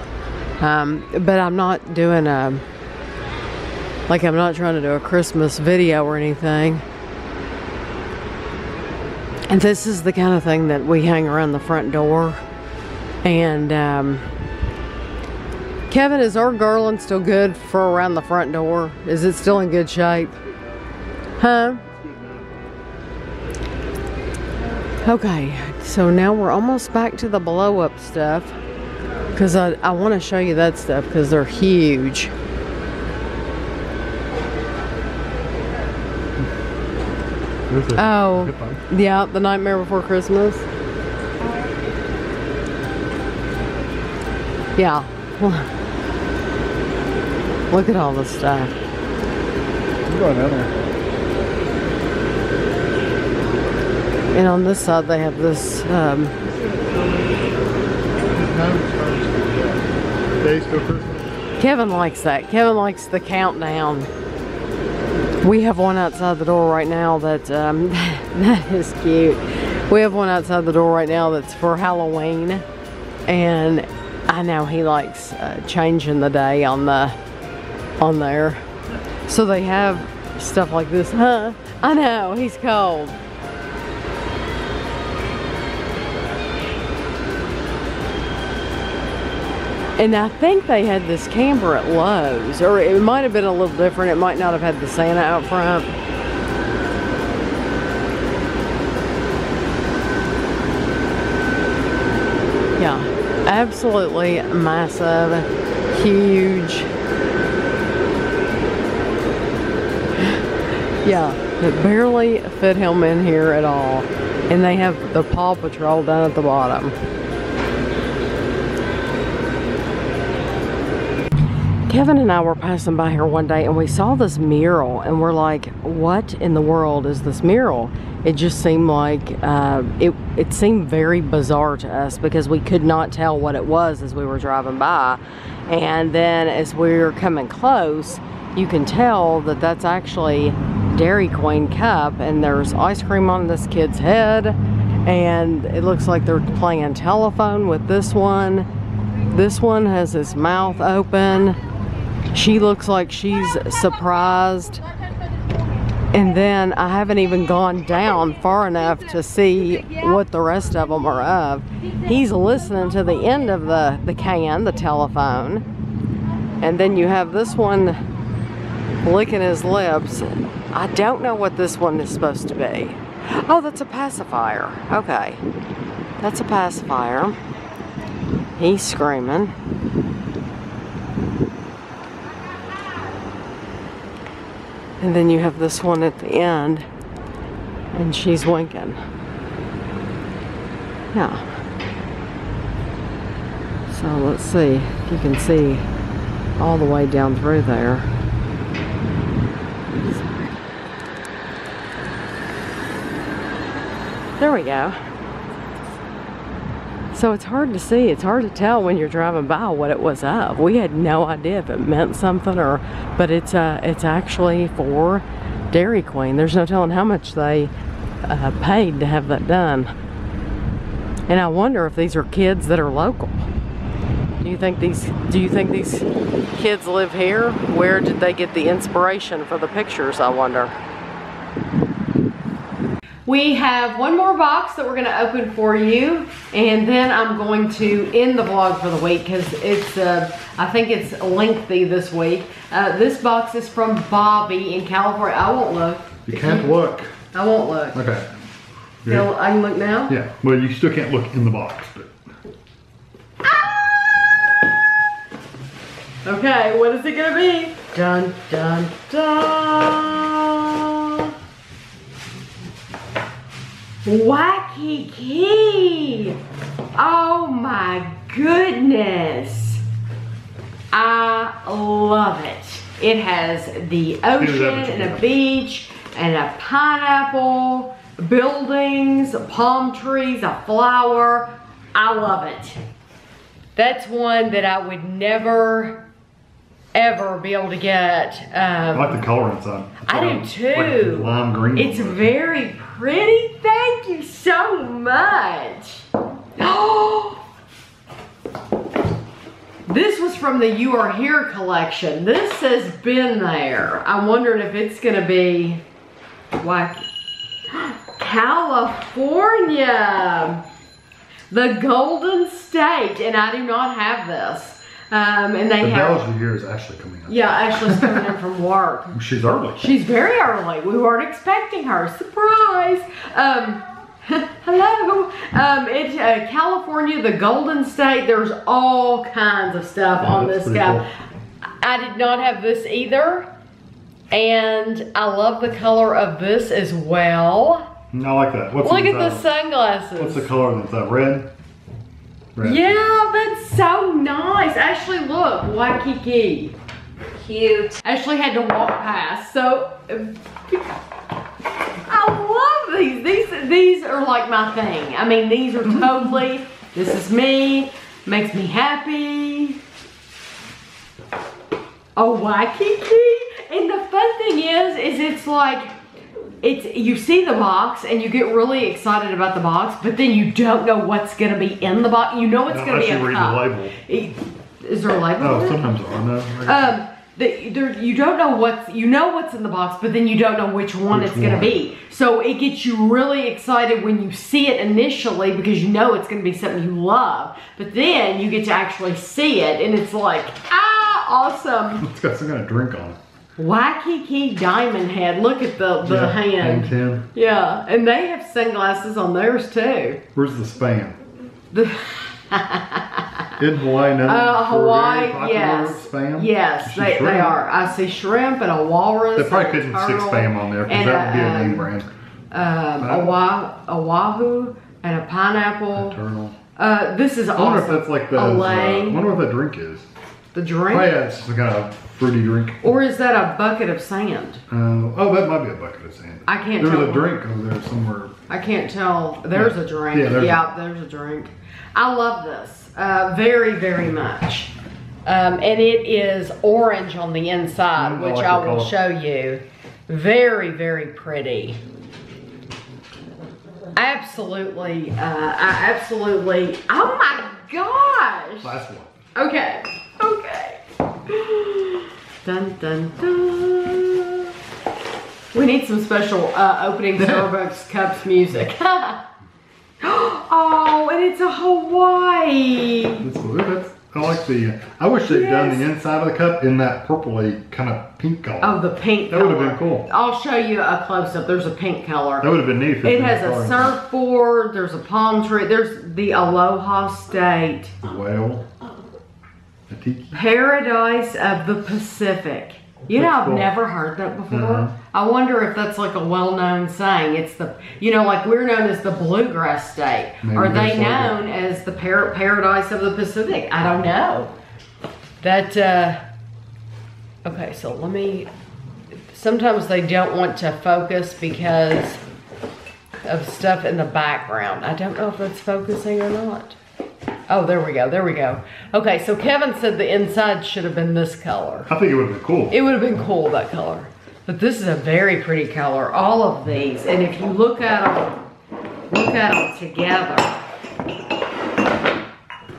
But I'm not doing I'm not trying to do a Christmas video or anything. And this is the kind of thing that we hang around the front door. And Kevin, is our garland still good for around the front door? Is it still in good shape? Huh? Okay, so now we're almost back to the blow up stuff, because I want to show you that stuff because they're huge. Oh, yeah, The Nightmare Before Christmas. Yeah. Look at all this stuff. I'm going down there. And on this side they have this Days till Christmas. Kevin likes that. Kevin likes the countdown. We have one outside the door right now that that is cute. We have one outside the door right now that's for Halloween, and I know he likes changing the day on there. So they have stuff like this. Huh? I know, he's cold. And I think they had this camper at Lowe's, or it might have been a little different. It might not have had the Santa out front. Yeah, absolutely massive, huge. Yeah, it barely fit him in here at all. And they have the Paw Patrol down at the bottom. Kevin and I were passing by here one day and we saw this mural and we're like, what in the world is this mural? It just seemed like, it seemed very bizarre to us because we could not tell what it was as we were driving by. And then as we were coming close, you can tell that that's actually Dairy Queen cup, and there's ice cream on this kid's head, and it looks like they're playing telephone with this one. This one has his mouth open. She looks like she's surprised. And then I haven't even gone down far enough to see what the rest of them are of. He's listening to the end of the can, the telephone. And then you have this one licking his lips. I don't know what this one is supposed to be. Oh, that's a pacifier. Okay. That's a pacifier. He's screaming. And then you have this one at the end, and she's winking. Yeah. So let's see if you can see all the way down through there. There we go. So it's hard to see, it's hard to tell when you're driving by what it was of. We had no idea if it meant something but it's actually for Dairy Queen. There's no telling how much they paid to have that done. And I wonder if these are kids that are local. Do you think these kids live here? Where did they get the inspiration for the pictures, I wonder? We have one more box that we're going to open for you, and then I'm going to end the vlog for the week because it's, I think it's lengthy this week. This box is from Bobby in California. I won't look. You can't look. I won't look. Okay. Yeah. I can look now? Yeah. Well, you still can't look in the box, but. Okay, what is it going to be? Dun, dun, dun. Wacky key! Oh my goodness! I love it. It has the ocean and a beach and a pineapple, buildings, palm trees, a flower. I love it. That's one that I would never ever be able to get. I like the color inside. I do too. Like lime green. It's very pretty. Thank you so much. Oh, this was from the You Are Here collection. This has been there. I'm wondering if it's gonna be wacky. California, the Golden State, and I do not have this. And they have. The here is Ashley coming up. Yeah, Ashley's coming in from work. She's early. She's very early. We weren't expecting her. Surprise. Hello. It's California, the Golden State. There's all kinds of stuff on this guy. Cool. I did not have this either. And I love the color of this as well. I like that. Look at the sunglasses. What's the color? Is that red? Red. Yeah, that's so nice. Ashley, look, Waikiki. Cute. Ashley had to walk past, so I love these. these are like my thing. I mean, these are totally, this is me, makes me happy. A Waikiki. And the fun thing is it's like, you see the box and you get really excited about the box, but then you don't know what's gonna be in the box. You know it's gonna be a cup. Read the label. Is there a label? Oh, sometimes there are. No. You don't know what's in the box, but then you don't know which one it's gonna be. So it gets you really excited when you see it initially because you know it's gonna be something you love. But then you get to actually see it and it's like, awesome. It's got some kind of drink on it. Waikiki Diamond Head. Look at the hand. Hand. Yeah, and they have sunglasses on theirs too. Where's the Spam? In Hawaii, Hawaii, yes. Spam? Yes, they are. I see shrimp and a walrus. They probably couldn't stick Spam on there because that would be a name brand. A wahoo and a pineapple. A turtle. This is awesome. I wonder if that's like the. I wonder what that drink is. The drink? Oh yeah, it's some kind of fruity drink. Or is that a bucket of sand? Oh, that might be a bucket of sand. I can't tell. There's a drink over there somewhere. I can't tell. There's a drink. Yeah, there's a drink. I love this very, very much. And it is orange on the inside, which I will show you. Very, very pretty. Absolutely. Oh my gosh. Last one. Okay. Dun, dun, dun. We need some special opening Starbucks cups music. Oh, and it's a Hawaii. I like the. I wish they'd done the inside of the cup in that purpley kind of pink color. Oh, the pink color. That would have been cool. I'll show you a close up. There's a pink color. That would have been neat. If it has a surfboard. There's a palm tree. There's the Aloha State. The whale. The tiki. Paradise of the Pacific. You know, I've never heard that before. I wonder if that's like a well-known saying. It's the, like we're known as the bluegrass state. Maybe are they known as the paradise of the Pacific? I don't know. That, okay, so let me, sometimes they don't want to focus because of stuff in the background. I don't know if that's focusing or not. Oh, there we go. Okay, so Kevin said the inside should have been this color. I think it would have been cool. It would have been cool, that color. But this is a very pretty color, all of these. And if you look at them together,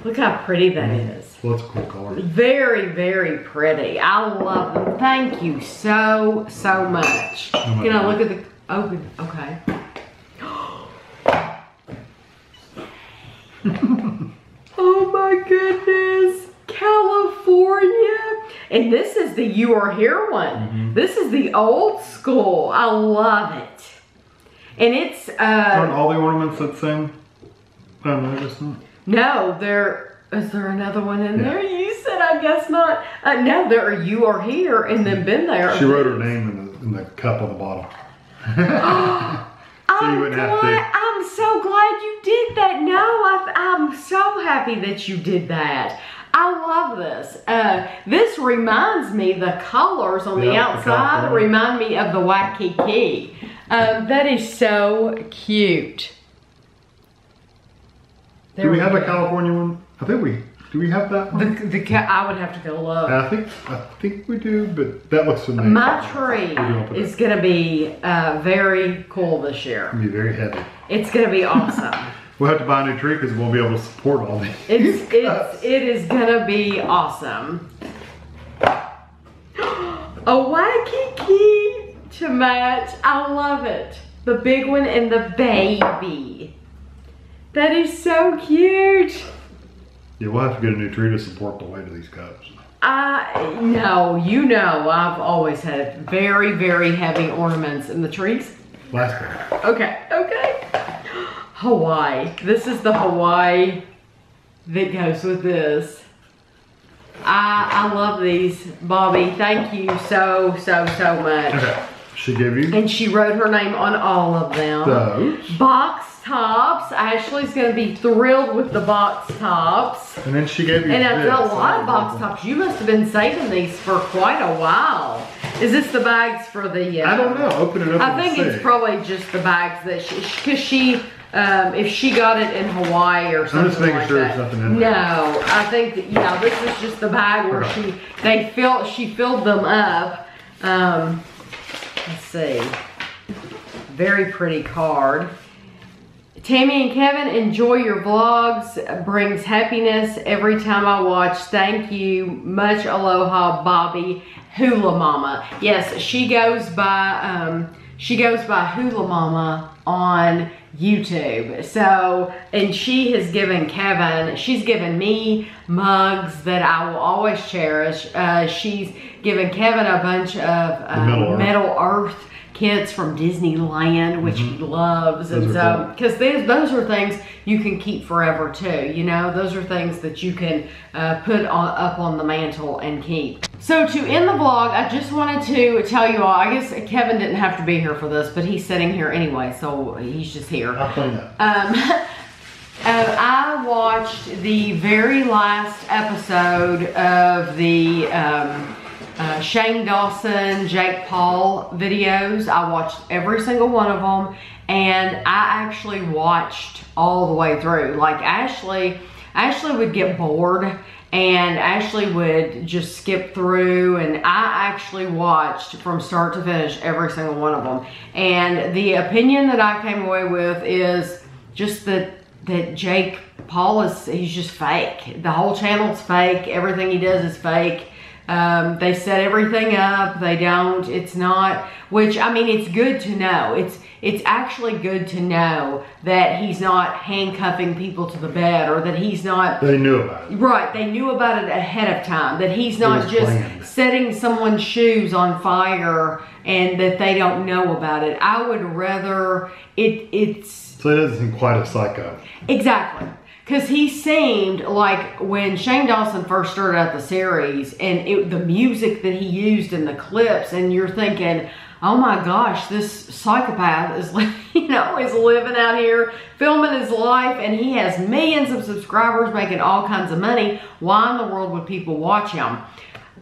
look how pretty that is. Well, that's a cool color. Very, very pretty. I love them. Thank you so much. Can I look at the, okay. Oh my goodness, California. And this is the You Are Here one. This is the old school. I love it. And it's aren't all the ornaments that same? No, is there another one in there? You said I guess not. No, there are You Are Here and then Been There. She wrote her name in the cup on the bottom. So you wouldn't have to. I'm so glad you did that. No, I'm so happy that you did that. I love this. This reminds me, the colors on the outside remind me of the Waikiki. That is so cute. Do we have a California one? I think do we have that one? I would have to go look. I think we do, but that looks familiar. My tree is going to be very cool this year. It's going to be very heavy. It's going to be awesome. We'll have to buy a new tree because we won't be able to support all these. It is going to be awesome. A Waikiki to match. I love it. The big one and the baby. That is so cute. Yeah, we'll have to get a new tree to support the weight of these cups. No, I've always had very, very heavy ornaments in the trees. Last one. Okay. Hawaii. This is the Hawaii that goes with this. I love these, Bobby. Thank you so much. Okay. She gave you? And she wrote her name on all of them. Those. Box tops. Ashley's going to be thrilled with the box tops. And then she gave you a lot of box tops. You must have been saving these for quite a while. Is this the bags for the? I don't know. Open it up. I think it's probably just the bags that because she, if she got it in Hawaii or something I'm just making like sure that. there's nothing in there. No, I think that this is just the bag where she filled them up. Let's see. Very pretty card. Tammy and Kevin, enjoy your vlogs. Brings happiness every time I watch. Thank you. Much aloha, Bobby. Hula Mama. Yes, she goes by Hula Mama on YouTube. So, and she has given Kevin, she's given me mugs that I will always cherish. She's given Kevin a bunch of Metal Earth kits from Disneyland, which he loves. And so, because those are things you can keep forever too, you know? Those are things that you can put up on the mantle and keep. So to end the vlog, I just wanted to tell you all, I guess Kevin didn't have to be here for this, but he's sitting here anyway, so he's just here. I'll clean up. I watched the very last episode of the Shane Dawson, Jake Paul videos. I watched every single one of them, and I actually watched all the way through. Like Ashley would get bored, and Ashley would just skip through, and I actually watched from start to finish every single one of them. And the opinion that I came away with is just that Jake Paul he's just fake. The whole channel's fake. Everything he does is fake. They set everything up. They don't. It's not. Which, I mean, it's good to know. It's actually good to know that he's not handcuffing people to the bed, or that he's not. They knew about it. Right. They knew about it ahead of time. That he's not just setting someone's shoes on fire and that they don't know about it. I would rather it's. So he doesn't seem quite a psycho. Exactly. Because he seemed like when Shane Dawson first started out the series, and the music that he used in the clips, and you're thinking, oh my gosh, this psychopath is, you know, is living out here, filming his life, and he has millions of subscribers, making all kinds of money. Why in the world would people watch him?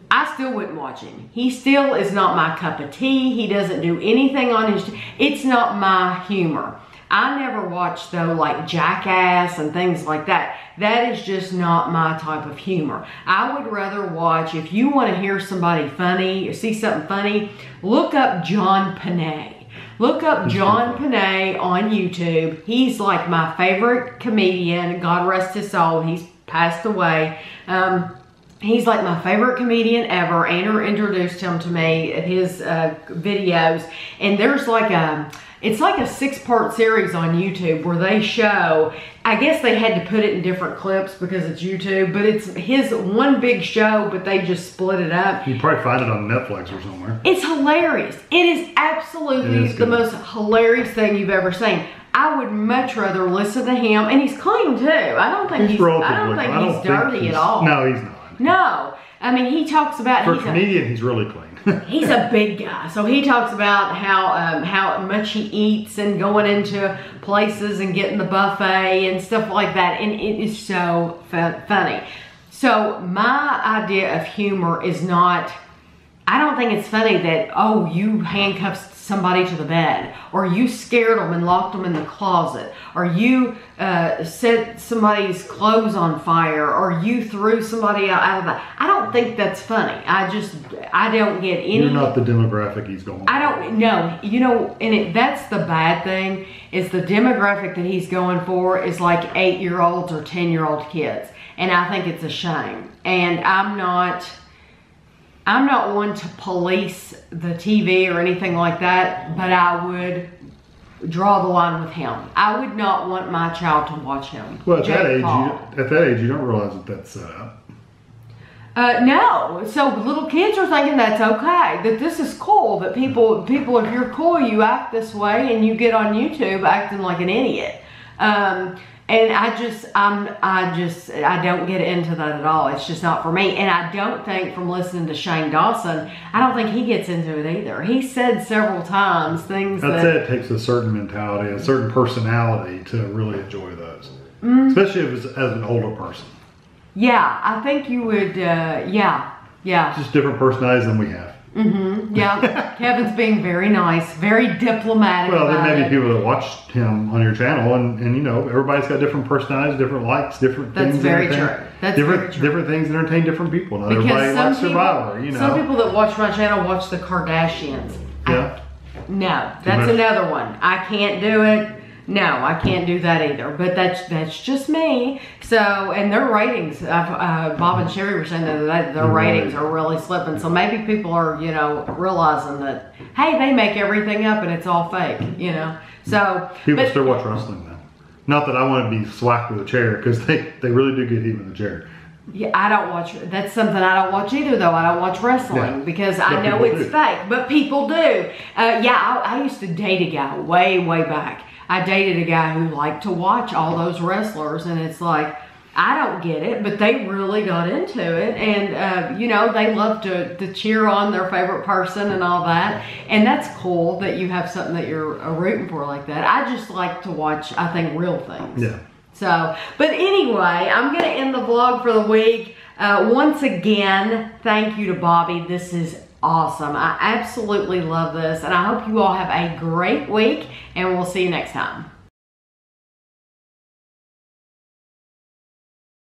I still wouldn't watch him. He still is not my cup of tea. He doesn't do anything on his, it's not my humor. I never watched though like Jackass and things like that. That is just not my type of humor. I would rather watch, if you want to hear somebody funny or see something funny, look up John Panay. Look up John Panay on YouTube. He's like my favorite comedian. God rest his soul. He's passed away. He's like my favorite comedian ever. Andrew introduced him to me at his videos. And there's like it's like a 6-part series on YouTube where they show, I guess they had to put it in different clips because it's YouTube, but it's his one big show, but they just split it up. You probably find it on Netflix or somewhere. It's hilarious. It is absolutely the most hilarious thing you've ever seen. I would much rather listen to him, and he's clean too. I don't think he's dirty at all. No, he's not. No. I mean, he talks about... For a comedian, he's really clean. He's a big guy. So he talks about how much he eats and going into places and getting the buffet and stuff like that. And it is so funny. So my idea of humor is not... I don't think it's funny that, oh, you handcuffed somebody to the bed, or you scared them and locked them in the closet, or you set somebody's clothes on fire, or you threw somebody out of the... I don't think that's funny. I don't get any... You're not the demographic he's going for. I don't know. You know, and that's the bad thing, is the demographic that he's going for is like 8-year-olds or 10-year-old kids. And I think it's a shame. And I'm not one to police the TV or anything like that, but I would draw the line with him. I would not want my child to watch him. Well, at that age, you don't realize that that's set up. No. So little kids are thinking that's okay, that this is cool, that people, if you're cool, you act this way, and you get on YouTube acting like an idiot. And I don't get into that at all. It's just not for me. And I don't think, from listening to Shane Dawson, I don't think he gets into it either. He said several times things I'd say it takes a certain mentality, a certain personality to really enjoy those. Especially if it's as an older person. Yeah, I think you would, yeah. Just different personalities than we have. Yeah, Kevin's being very nice, very diplomatic. Well, there about may be it. people that watch him on your channel, and you know, everybody's got different personalities, different likes, different That's things. very entertain- true. That's different, very true. Different things entertain different people. Not everybody likes Survivor, you know. Some people that watch my channel watch the Kardashians. Yeah. No, that's much. another one. I can't do it. No, I can't do that either. But that's just me. So, and their ratings, Bob and Sherry were saying the other day, their ratings are really slipping. So maybe people are, you know, realizing that, hey, they make everything up and it's all fake, you know. So People still watch wrestling now. Not that I want to be swacked with a chair, because they really do get heat with a chair. Yeah, I don't watch. That's something I don't watch either, though. I don't watch wrestling because I know it's fake, but people do. Yeah, I used to date a guy way back. I dated a guy who liked to watch all those wrestlers, and it's like, I don't get it, but they really got into it, and you know, they love to cheer on their favorite person and all that, and that's cool that you have something that you're rooting for like that. I just like to watch, I think, real things. Yeah. So, but anyway, I'm going to end the vlog for the week. Once again, thank you to Bobby. This is awesome. I absolutely love this, and I hope you all have a great week, and we'll see you next time.